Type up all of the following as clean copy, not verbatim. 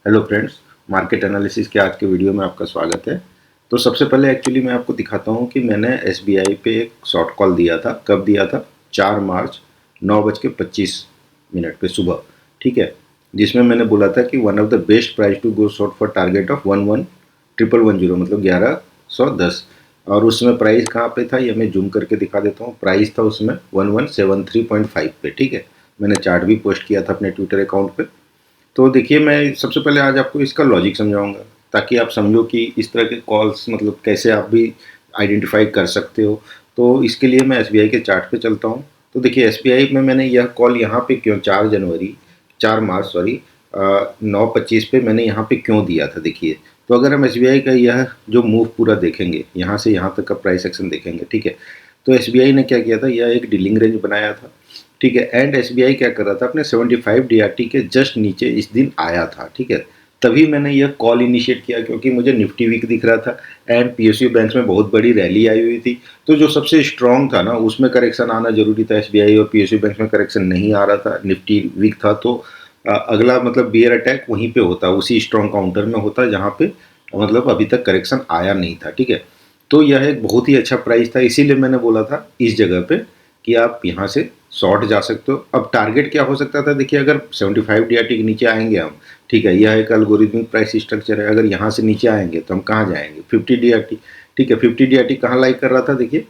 Hello friends, market analysis के आज के वीडियो में आपका स्वागत है। तो सबसे पहले एक्चुअली मैं आपको दिखाता हूं कि मैंने एसबीआई पे एक शॉर्ट कॉल दिया था। कब दिया था? 4 मार्च 9:25 पे सुबह, ठीक है। जिसमें मैंने बोला था कि one of the best price to go short for target of 11,110 मतलब 1110। और उसमें प्राइस कहाँ पे था ये मैं जूम करके दिखा देता हूँ। प्राइस था उसमें 1173.5 पे, ठीक है। मैंने चार्ट भी पोस्ट किया था अपने ट्विटर अकाउंट पे। तो देखिए, मैं सबसे पहले आज आपको इसका लॉजिक समझाऊंगा ताकि आप समझो कि इस तरह के कॉल्स मतलब कैसे आप भी आइडेंटिफाई कर सकते हो। तो इसके लिए मैं एसबीआई के चार्ट पे चलता हूँ। तो देखिए, एसबीआई में मैंने यह कॉल यहाँ पे क्यों 4 मार्च 9:25 पे मैंने यहाँ पे क्यों दिया था। देखिए, तो अगर हम एसबीआई का यह जो मूव पूरा देखेंगे, यहाँ से यहाँ तक का प्राइस एक्शन देखेंगे, ठीक है। तो एसबीआई ने क्या किया था, यह एक डीलिंग रेंज बनाया था, ठीक है। एंड एसबीआई क्या कर रहा था, अपने 75 डीआरटी के जस्ट नीचे इस दिन आया था, ठीक है। तभी मैंने यह कॉल इनिशिएट किया क्योंकि मुझे निफ्टी वीक दिख रहा था एंड पीएसयू बैंक में बहुत बड़ी रैली आई हुई थी। तो जो सबसे स्ट्रांग था ना, उसमें करेक्शन आना जरूरी था। एसबीआई और पीएसयू बैंक में करेक्शन नहीं आ रहा था, निफ्टी वीक था। तो अगला मतलब बियर अटैक वहीं पे होता, उसी स्ट्रांग काउंटर में होता जहाँ पे मतलब अभी तक करेक्शन आया नहीं था, ठीक है। तो यह एक बहुत ही अच्छा प्राइस था, इसीलिए मैंने बोला था इस जगह पे कि आप यहाँ से शॉर्ट जा सकते हो। अब टारगेट क्या हो सकता था, देखिए, अगर 75 डीआरटी के नीचे आएंगे हम, ठीक है, यह एक एल्गोरिथमिक प्राइस स्ट्रक्चर है। अगर यहाँ से नीचे आएंगे तो हम कहाँ जाएंगे? 50 डीआरटी, ठीक है। 50 डीआरटी कहाँ लाइक कर रहा था? देखिए,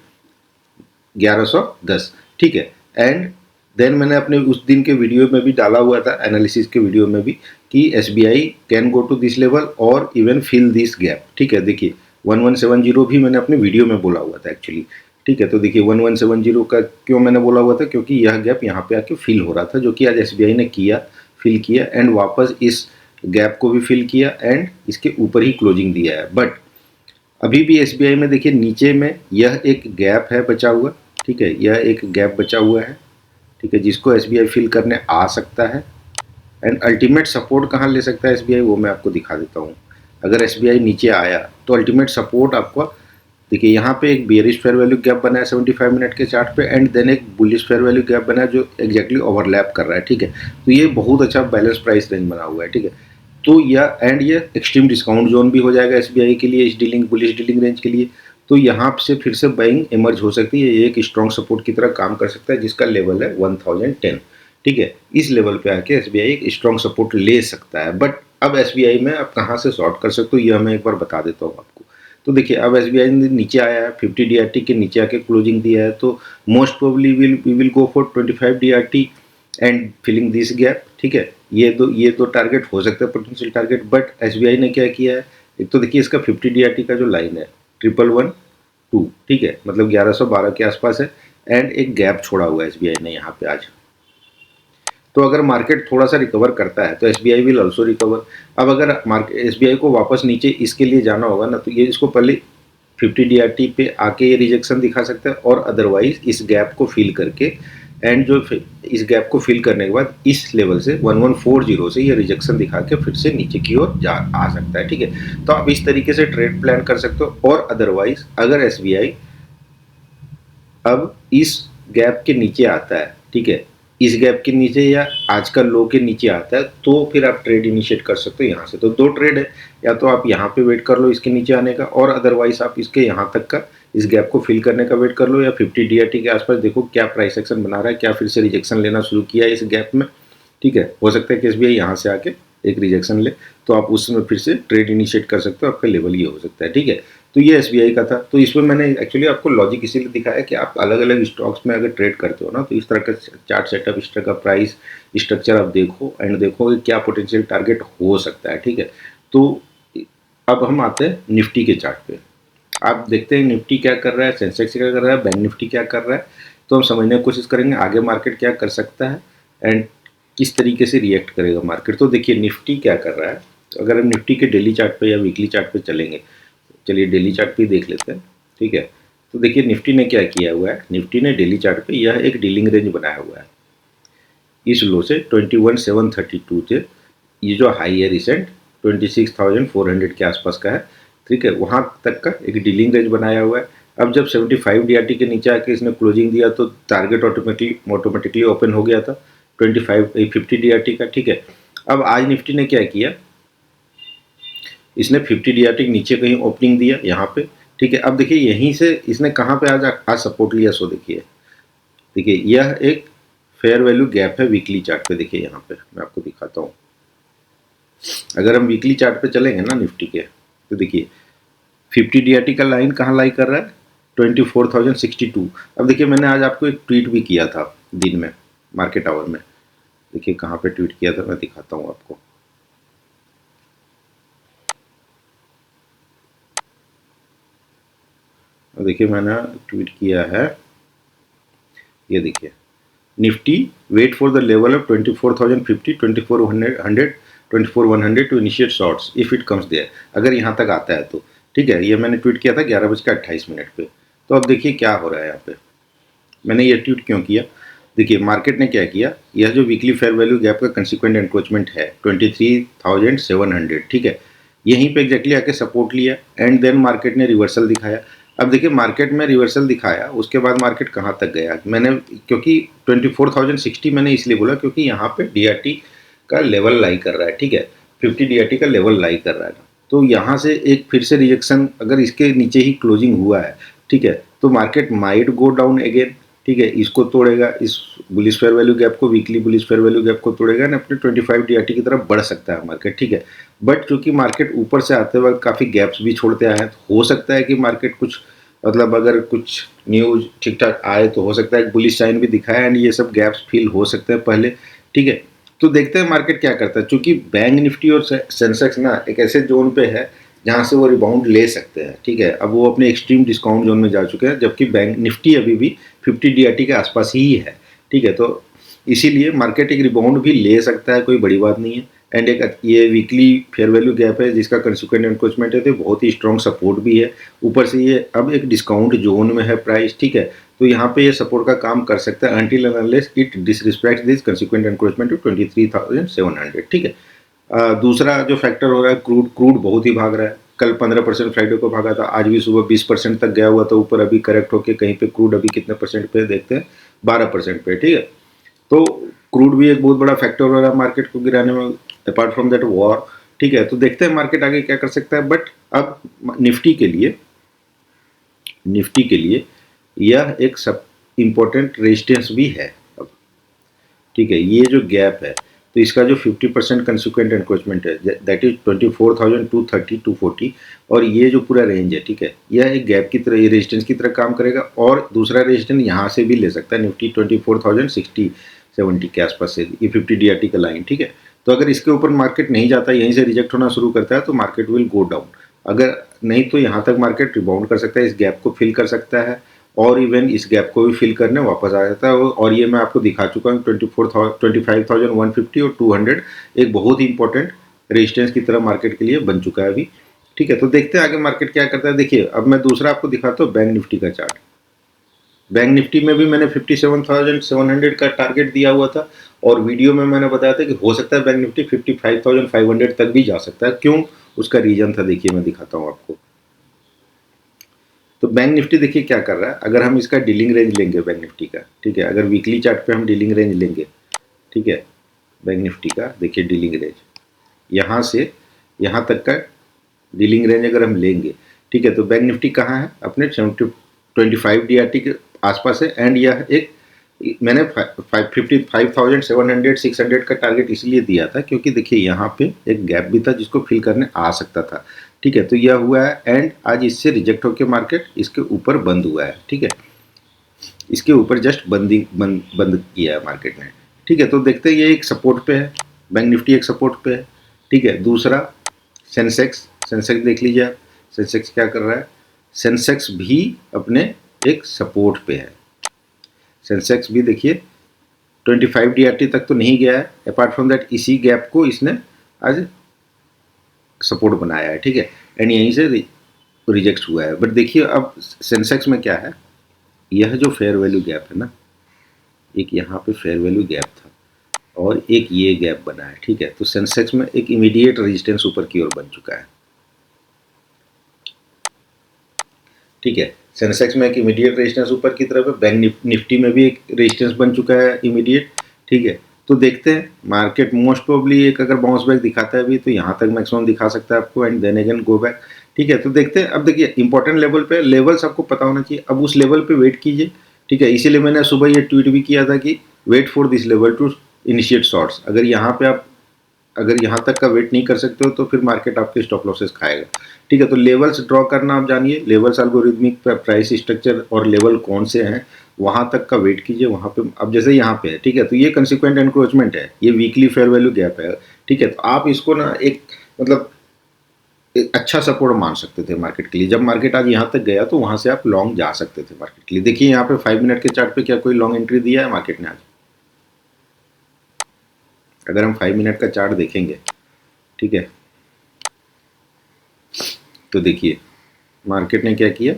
1110, ठीक है। एंड देन मैंने अपने उस दिन के वीडियो में भी डाला हुआ था, एनालिसिस के वीडियो में भी, कि SBI can go to this level और इवन फिल दिस गैप, ठीक है। देखिए, 1170 भी मैंने अपने वीडियो में बोला हुआ था एक्चुअली, ठीक है। तो देखिए, 1170 का क्यों मैंने बोला हुआ था, क्योंकि यह गैप यहाँ पे आके फिल हो रहा था, जो कि आज एसबीआई ने किया, फिल किया एंड वापस इस गैप को भी फिल किया एंड इसके ऊपर ही क्लोजिंग दिया है। बट अभी भी एसबीआई में देखिए, नीचे में यह एक गैप है बचा हुआ, ठीक है। यह एक गैप बचा हुआ है, ठीक है, जिसको एसबीआई फिल करने आ सकता है। एंड अल्टीमेट सपोर्ट कहाँ ले सकता है एसबीआई, वो मैं आपको दिखा देता हूँ। अगर एसबीआई नीचे आया तो अल्टीमेट सपोर्ट आपको देखिए, यहाँ पे एक बेयरिश फेयर वैल्यू गैप बना है 75 मिनट के चार्ट पे एंड देन एक बुलिश फेयर वैल्यू गैप बना है जो एग्जैक्टली ओवरलैप कर रहा है, ठीक है। तो ये बहुत अच्छा बैलेंस प्राइस रेंज बना हुआ है, ठीक है। तो ये एक्सट्रीम डिस्काउंट जोन भी हो जाएगा एसबीआई के लिए, इस डीलिंग बुलिश डीलिंग रेंज के लिए। तो यहाँ से फिर से बाइंग इमर्ज हो सकती है, ये एक स्ट्रॉन्ग सपोर्ट की तरह काम कर सकता है, जिसका लेवल है 1010, ठीक है। इस लेवल पे आके एसबीआई एक स्ट्रॉन्ग सपोर्ट ले सकता है। बट अब एसबीआई में आप कहाँ से शॉर्ट कर सकते हो, यह मैं एक बार बता देता हूँ आपको। तो देखिए, अब एसबीआई ने नीचे आया है, 50 डीआरटी के नीचे आके क्लोजिंग दिया है, तो most probably we will go for 25 DRT and filling this gap, ठीक है। ये दो टारगेट हो सकता है, पोटेंशियल टारगेट। बट एसबीआई ने क्या किया है, एक तो देखिए इसका 50 डीआरटी का जो लाइन है 1112, ठीक है, मतलब 1112 के आसपास है एंड एक गैप छोड़ा हुआ है एसबीआई ने यहाँ पे आज। तो अगर मार्केट थोड़ा सा रिकवर करता है तो एसबीआई विल ऑल्सो रिकवर। अब अगर मार्केट एसबीआई को वापस नीचे इसके लिए जाना होगा ना, तो ये इसको पहले 50 डीआरटी पे आके ये रिजेक्शन दिखा सकता है और अदरवाइज इस गैप को फिल करके एंड जो इस गैप को फिल करने के बाद इस लेवल से 1140 से ये रिजेक्शन दिखा के फिर से नीचे की ओर जा आ सकता है, ठीक है। तो आप इस तरीके से ट्रेड प्लान कर सकते हो। और अदरवाइज अगर एसबीआई अब इस गैप के नीचे आता है, ठीक है, इस गैप के नीचे या आज का लो के नीचे आता है, तो फिर आप ट्रेड इनिशिएट कर सकते हो यहाँ से। तो दो ट्रेड है, या तो आप यहाँ पे वेट कर लो इसके नीचे आने का, और अदरवाइज आप इसके यहाँ तक का इस गैप को फिल करने का वेट कर लो, या 50 डीआरटी के आसपास देखो क्या प्राइस एक्शन बना रहा है, क्या फिर से रिजेक्शन लेना शुरू किया है इस गैप में, ठीक है। हो सकता है कि एसबीआई यहाँ से आके एक रिजेक्शन ले, तो आप उसमें फिर से ट्रेड इनिशिएट कर सकते हो, आपका लेवल ये हो सकता है, ठीक है। तो ये एसबीआई का था। तो इसमें मैंने एक्चुअली आपको लॉजिक इसीलिए दिखाया कि आप अलग अलग स्टॉक्स में अगर ट्रेड करते हो ना, तो इस तरह का चार्ट सेटअप, इस तरह का प्राइस स्ट्रक्चर आप देखो एंड देखो कि क्या पोटेंशियल टारगेट हो सकता है, ठीक है। तो अब हम आते हैं निफ्टी के चार्ट पे। आप देखते हैं निफ्टी क्या कर रहा है, सेंसेक्स क्या कर रहा है, बैंक निफ्टी क्या कर रहा है। तो हम समझने की कोशिश करेंगे आगे मार्केट क्या कर सकता है एंड किस तरीके से रिएक्ट करेगा मार्केट। तो देखिए, निफ्टी क्या कर रहा है। तो अगर हम निफ्टी के डेली चार्ट पे या वीकली चार्ट पे चलेंगे, चलिए डेली चार्ट पे देख लेते हैं, ठीक है। तो देखिए, निफ्टी ने क्या किया हुआ है, निफ्टी ने डेली चार्ट पे यह एक डीलिंग रेंज बनाया हुआ है। इस लो से 21,732 से ये जो हाई है रिसेंट 26,400 के आसपास का है, ठीक है, वहाँ तक का एक डीलिंग रेंज बनाया हुआ है। अब जब 75 डीआरटी के नीचे आके इसने क्लोजिंग दिया तो टारगेट ऑटोमेटिकली ओपन हो गया था 50 डीआरटी का, ठीक है। अब आज निफ्टी ने क्या किया, इसने 50 DRT नीचे कहीं ओपनिंग दिया यहाँ पे, ठीक है। अब देखिए यहीं से इसने कहाँ पे आज सपोर्ट लिया, सो देखिए यह एक फेयर वैल्यू गैप है वीकली चार्ट पे। देखिए यहाँ पे मैं आपको दिखाता हूँ, अगर हम वीकली चार्ट पे चलेंगे ना निफ्टी के, तो देखिए 50 DRT का लाइन कहाँ लाई कर रहा है, 24,062। अब देखिए मैंने आज आपको एक ट्वीट भी किया था दिन में, मार्केट आवर में। देखिए कहाँ पे ट्वीट किया था, मैं दिखाता हूँ आपको। देखिए मैंने ट्वीट किया है, ये देखिए, Nifty wait for the level of 24,050, 24,100, 24,100 to initiate shorts if it comes there. अगर यहाँ तक आता है तो ठीक है। ये मैंने ट्वीट किया था 11:28 पे। तो अब देखिए क्या हो रहा है यहाँ पे, मैंने ये ट्वीट क्यों किया। देखिए मार्केट ने क्या किया, यह जो वीकली फेयर वैल्यू गैप का कंसिक्वेंट एनक्रोचमेंट है 23,700, ठीक है, यहीं पे एग्जैक्टली आके सपोर्ट लिया एंड देन मार्केट ने रिवर्सल दिखाया। अब देखिए मार्केट में रिवर्सल दिखाया, उसके बाद मार्केट कहाँ तक गया, मैंने क्योंकि 24,060 मैंने इसलिए बोला क्योंकि यहाँ पे DRT का लेवल लाई कर रहा है, ठीक है, 50 DRT का लेवल लाई कर रहा है ना। तो यहाँ से एक फिर से रिजेक्शन अगर इसके नीचे ही क्लोजिंग हुआ है, ठीक है, तो market might go down again, ठीक है, इसको तोड़ेगा, इस बुलिश फेयर वैल्यू गैप को, weekly bullish fair value gap को तोड़ेगा ना, अपने 25 DRT की तरफ बढ़ सकता है मार्केट, ठीक है। बट चूंकि मार्केट ऊपर से आते वक्त काफ़ी गैप्स भी छोड़ते आए हैं, तो हो सकता है कि मार्केट कुछ मतलब अगर कुछ न्यूज ठीक ठाक आए तो हो सकता है बुलिश साइन भी दिखाए एंड ये सब गैप्स फिल हो सकते हैं पहले, ठीक है। तो देखते हैं मार्केट क्या करता है, चूंकि बैंक निफ्टी और सेंसेक्स ना एक ऐसे जोन पे है जहाँ से वो रिबाउंड ले सकते हैं, ठीक है। अब वो अपने एक्सट्रीम डिस्काउंट जोन में जा चुके हैं, जबकि बैंक निफ्टी अभी भी 50 DRT के आसपास ही है, ठीक है। तो इसीलिए मार्केट एक रिबाउंड भी ले सकता है, कोई बड़ी बात नहीं है। एंड एक ये वीकली फेयर वैल्यू गैप है जिसका कंसिक्वेंट एनक्रोचमेंट है, तो बहुत ही स्ट्रॉन्ग सपोर्ट भी है। ऊपर से ये अब एक डिस्काउंट जोन में है प्राइस, ठीक है। तो यहाँ पे ये सपोर्ट का काम कर सकता है until and unless it disrespect this consequent encroachment to 23,700, ठीक है। दूसरा जो फैक्टर हो रहा है, क्रूड बहुत ही भाग रहा है। कल 15% फ्राइडे को भागा था, आज भी सुबह 20% तक गया हुआ था ऊपर, अभी करेक्ट होके कहीं पे क्रूड अभी कितने परसेंट पे देखते हैं, 12% पे, ठीक है। तो क्रूड भी एक बहुत बड़ा फैक्टर हो रहा है मार्केट को गिराने में, अपार्ट फ्रॉम दैट वॉर, ठीक है। तो देखते हैं मार्केट आगे क्या कर सकता है। बट अब निफ्टी के लिए यह एक सब इम्पोर्टेंट रेजिस्टेंस भी है अब, ठीक है। ये जो गैप है, तो इसका जो 50% कंसिक्वेंट एनक्रोचमेंट है दैट इज 24,230 240, और ये जो पूरा रेंज है, ठीक है, यह एक गैप की तरह, ये रेजिस्टेंस की तरह काम करेगा। और दूसरा रेजिस्टेंस यहाँ से भी ले सकता है निफ्टी 24,060 70 के आसपास से, ये 50 DRT का लाइन, ठीक है। तो अगर इसके ऊपर मार्केट नहीं जाता, यहीं से रिजेक्ट होना शुरू करता है, तो मार्केट विल गो डाउन। अगर नहीं तो यहाँ तक मार्केट रिबाउंड कर सकता है, इस गैप को फिल कर सकता है, और इवन इस गैप को भी फिल करने वापस आ जाता है। और ये मैं आपको दिखा चुका हूँ 25,150 और 200 एक बहुत ही इंपॉर्टेंट रेजिस्टेंस की तरह मार्केट के लिए बन चुका है अभी, ठीक है। तो देखते हैं आगे मार्केट क्या करता है। देखिए अब मैं दूसरा आपको दिखाता हूँ बैंक निफ्टी का चार्ट। बैंक निफ्टी में भी मैंने 57,700 का टारगेट दिया हुआ था, और वीडियो में मैंने बताया था कि हो सकता है बैंक निफ्टी 55,500 तक भी जा सकता है। क्यों, उसका रीजन था, देखिए मैं दिखाता हूँ आपको। तो बैंक निफ्टी देखिए क्या कर रहा है, अगर हम इसका डीलिंग रेंज लेंगे बैंक निफ्टी का, ठीक है, अगर वीकली चार्ट पे हम डीलिंग रेंज लेंगे, ठीक है, बैंक निफ्टी का देखिए डीलिंग रेंज यहाँ से यहाँ तक का डीलिंग रेंज अगर हम लेंगे, ठीक है, तो बैंक निफ्टी कहाँ है, अपने 25 DRT के आसपास है। एंड यह एक मैंने 55,700 600 का टारगेट इसलिए दिया था क्योंकि देखिए यहाँ पे एक गैप भी था जिसको फिल करने आ सकता था, ठीक है। तो यह हुआ है एंड आज इससे रिजेक्ट होकर मार्केट इसके ऊपर बंद हुआ है, ठीक है, इसके ऊपर जस्ट बंद किया है मार्केट ने, ठीक है। तो देखते हैं ये एक सपोर्ट पे है, बैंक निफ्टी एक सपोर्ट पे है, ठीक है। दूसरा सेंसेक्स देख लीजिए आप, सेंसेक्स क्या कर रहा है, सेंसेक्स भी अपने एक सपोर्ट पे है। सेंसेक्स भी देखिए 25 DRT तक तो नहीं गया है, अपार्ट फ्रॉम दैट इसी गैप को इसने आज सपोर्ट बनाया है, ठीक है, एंड यहीं से रिजेक्ट हुआ है। बट देखिए अब सेंसेक्स में क्या है, यह जो फेयर वैल्यू गैप है ना, एक यहाँ पे फेयर वैल्यू गैप था और एक ये गैप बना है, ठीक है। तो सेंसेक्स में एक इमीडिएट रेजिस्टेंस ऊपर की ओर बन चुका है, ठीक है। सेंसेक्स में एक इमीडिएट रेजिस्टेंस ऊपर की तरफ है, बैंक निफ्टी में भी एक रेजिस्टेंस बन चुका है इमीडिएट, ठीक है। तो देखते हैं मार्केट मोस्ट प्रोबेबली एक अगर बाउंस बैक दिखाता है भी तो यहाँ तक मैक्सिमम दिखा सकता है आपको, and then again go back. ठीक है, तो देखते हैं। अब देखिए इंपॉर्टेंट लेवल पे, लेवल्स आपको पता होना चाहिए, अब उस लेवल पे वेट कीजिए। ठीक है, इसीलिए मैंने सुबह ये ट्वीट भी किया था कि wait for this level to initiate shorts. अगर यहाँ पे आप अगर यहाँ तक का वेट नहीं कर सकते हो तो फिर मार्केट आपके स्टॉप लॉसेस खाएगा। ठीक है, तो लेवल्स ड्रॉ करना आप जानिए, लेवल्स एल्गोरिथमिक प्राइस स्ट्रक्चर और लेवल कौन से हैं वहाँ तक का वेट कीजिए। वहाँ पे अब जैसे यहाँ पे है, ठीक है, तो ये कंसिक्वेंट एनक्रोचमेंट है, ये वीकली फेयर वैल्यू गैप है। ठीक है, तो आप इसको ना एक मतलब एक अच्छा सपोर्ट मान सकते थे मार्केट के लिए। जब मार्केट आज यहाँ तक गया तो वहाँ से आप लॉन्ग जा सकते थे मार्केट के लिए। देखिए यहाँ पे 5 मिनट के चार्ट पे क्या कोई लॉन्ग एंट्री दिया है मार्केट ने आज? अगर हम 5 मिनट का चार्ट देखेंगे, ठीक है, तो देखिए मार्केट ने क्या किया,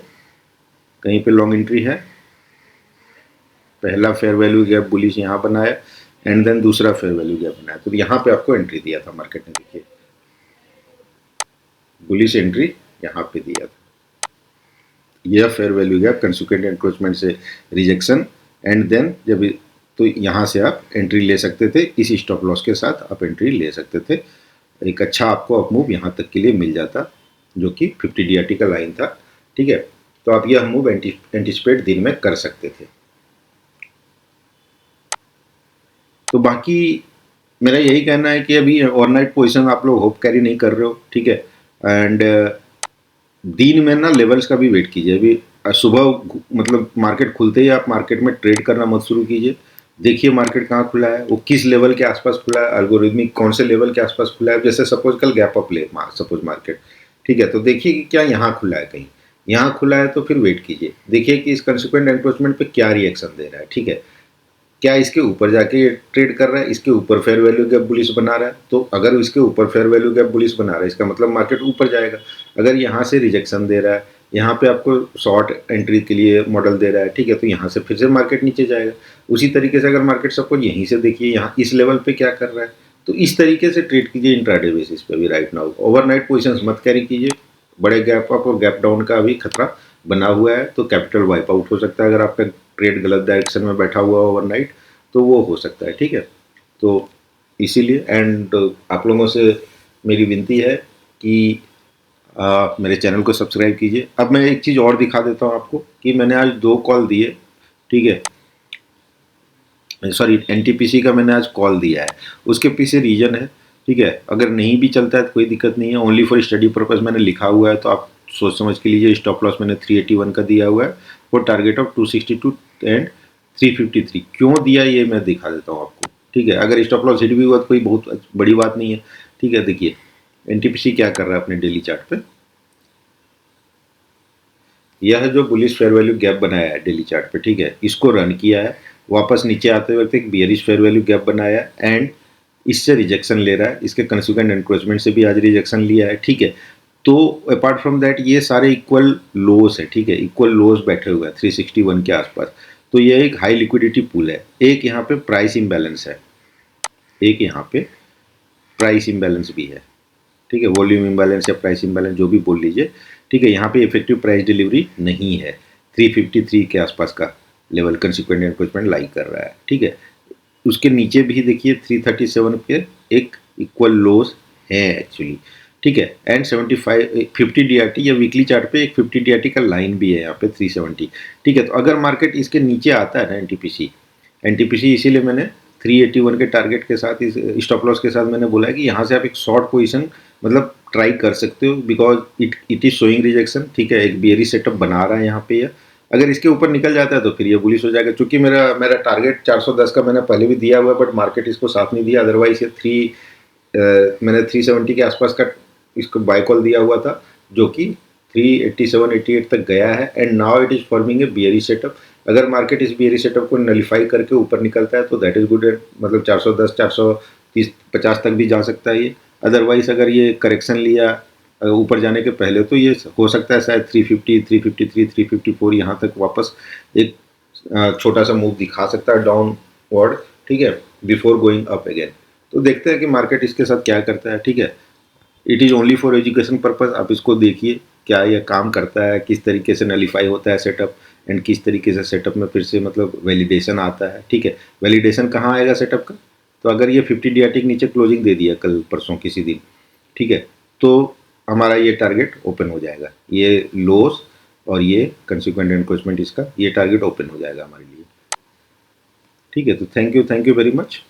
कहीं पे लॉन्ग एंट्री है, पहला फेयर वैल्यू गैप बुलिश यहाँ बनाया, एंड देन दूसरा फेयर वैल्यू गैप बनाया, तो यहाँ पे आपको एंट्री दिया था मार्केट ने। देखिए बुलिश एंट्री यहाँ पे दिया था, यह fair value gap consequent encroachment से रिजेक्शन, एंड देन जब तो यहाँ से आप एंट्री ले सकते थे, इस स्टॉप लॉस के साथ आप एंट्री ले सकते थे। एक अच्छा आपको अप मूव यहाँ तक के लिए मिल जाता, जो कि 50 DRT का लाइन था। ठीक है, तो आप यह मूव एंटिसिपेट दिन में कर सकते थे। तो बाकी मेरा यही कहना है कि अभी ओवरनाइट पोजीशन आप लोग होप कैरी नहीं कर रहे हो। ठीक है, एंड दिन में ना लेवल्स का भी वेट कीजिए। अभी सुबह मतलब मार्केट खुलते ही आप मार्केट में ट्रेड करना मत शुरू कीजिए। देखिए मार्केट कहाँ खुला है, वो किस लेवल के आसपास खुला है, एल्गोरिथमिक कौन से लेवल के आसपास खुला है। जैसे सपोज कल गैप अप ले सपोज मार्केट, ठीक है, तो देखिए कि क्या यहाँ खुला है, कहीं यहाँ खुला है तो फिर वेट कीजिए, देखिए कि इस कंसिक्वेंट एनक्रोचमेंट पे क्या रिएक्शन दे रहा है। ठीक है, क्या इसके ऊपर जाके ट्रेड कर रहा है, इसके ऊपर फेयर वैल्यू गैप बुलिश बना रहा है, तो अगर इसके ऊपर फेयर वैल्यू गैप बुलिश बना रहा है इसका मतलब मार्केट ऊपर जाएगा। अगर यहाँ से रिजेक्शन दे रहा है, यहाँ पे आपको शॉर्ट एंट्री के लिए मॉडल दे रहा है, ठीक है, तो यहाँ से फिर से मार्केट नीचे जाएगा। उसी तरीके से अगर मार्केट सपोज यहीं से देखिए यहाँ इस लेवल पे क्या कर रहा है, तो इस तरीके से ट्रेड कीजिए इंट्राडे बेसिस पे भी राइट नाउ। ओवरनाइट पोजीशंस मत कैरी कीजिए, बड़े गैप अप और गैप डाउन का अभी खतरा बना हुआ है, तो कैपिटल वाइप आउट हो सकता है। अगर आपका ट्रेड गलत डायरेक्शन में बैठा हुआ ओवरनाइट तो वो हो सकता है। ठीक है, तो इसीलिए एंड आप लोगों से मेरी विनती है कि मेरे चैनल को सब्सक्राइब कीजिए। अब मैं एक चीज़ और दिखा देता हूँ आपको कि मैंने आज 2 कॉल दिए। ठीक है, सॉरी NTPC का मैंने आज कॉल दिया है, उसके पीछे रीजन है। ठीक है, अगर नहीं भी चलता है तो कोई दिक्कत नहीं है, ओनली फॉर स्टडी पर्पज मैंने लिखा हुआ है, तो आप सोच समझ के लीजिए। स्टॉप लॉस मैंने 381 का दिया हुआ है फॉर टारगेट ऑफ 262 एंड 353। क्यों दिया ये मैं दिखा देता हूँ आपको। ठीक है, अगर स्टॉप लॉस हिट भी हुआ तो कोई बहुत बड़ी बात नहीं है। ठीक है, देखिए NTPC क्या कर रहा है अपने डेली चार्ट पे, यह जो बुलिश फेयर वैल्यू गैप बनाया है डेली चार्ट पे, ठीक है, इसको रन किया है, वापस नीचे आते वक्त एक बियरिश फेयर वैल्यू गैप बनाया एंड इससे रिजेक्शन ले रहा है, इसके कंसिक्वेंट एनक्रोचमेंट से भी आज रिजेक्शन लिया है। ठीक है, तो अपार्ट फ्रॉम दैट ये सारे इक्वल लोस है। ठीक है, इक्वल लोस बैठे हुए हैं 361 के आसपास, तो ये एक हाई लिक्विडिटी पूल है। एक यहाँ पे प्राइस इम्बैलेंस है, एक यहाँ पे प्राइस इम्बैलेंस भी है। ठीक है, वॉल्यूम इम्बैलेंस या प्राइस इम्बैलेंस जो भी बोल लीजिए। ठीक है, यहाँ पे इफेक्टिव प्राइस डिलीवरी नहीं है, 353 के आसपास का लेवल कंसिक्वेंट एनक्रोचमेंट लाई कर रहा है। ठीक है, उसके नीचे भी देखिए 337 पे एक इक्वल लोस है एक्चुअली। ठीक है, एंड 50 DRT या वीकली चार्ट पे एक 50 DRT का लाइन भी है यहाँ पे 370। ठीक है, तो अगर मार्केट इसके नीचे आता है ना NTPC इसीलिए मैंने 381 के टारगेट के साथ इस स्टॉप लॉस के साथ मैंने बोला है कि यहाँ से आप एक शॉर्ट पोजीशन मतलब ट्राई कर सकते हो, because it is showing rejection. ठीक है, एक बियरी सेटअप बना रहा है यहाँ पे, अगर इसके ऊपर निकल जाता है तो फिर ये बुलिश हो जाएगा। चूंकि मेरा टारगेट 410 का मैंने पहले भी दिया हुआ है, बट मार्केट इसको साथ नहीं दिया, अदरवाइज ये मैंने 370 के आसपास का इसको बाय कॉल दिया हुआ था, जो कि 387-88 तक गया है and now it is forming a bearish setup. अगर मार्केट इस बियरी सेटअप को नलिफाई करके ऊपर निकलता है तो दैट इज गुड, मतलब 410 430 50 तक भी जा सकता है ये। अदरवाइज अगर ये करेक्शन लिया ऊपर जाने के पहले तो ये हो सकता है शायद 350 353 354 यहाँ तक वापस एक छोटा सा मूव दिखा सकता है डाउनवर्ड। ठीक है, बिफोर गोइंग अप अगेन। तो देखते हैं कि मार्केट इसके साथ क्या करता है। ठीक है, it is only for education purpose, आप इसको देखिए क्या यह काम करता है, किस तरीके से नलीफाई होता है सेटअप एंड किस तरीके से सेटअप में फिर से मतलब वैलिडेशन आता है। ठीक है, वैलिडेशन कहाँ आएगा सेटअप का, तो अगर ये 50 DRT नीचे क्लोजिंग दे दिया कल परसों किसी दिन, ठीक है, तो हमारा ये टारगेट ओपन हो जाएगा, ये लॉस और ये कंसिक्वेंट एनक्रोचमेंट इसका ये टारगेट ओपन हो जाएगा हमारे लिए। ठीक है, तो थैंक यू वेरी मच।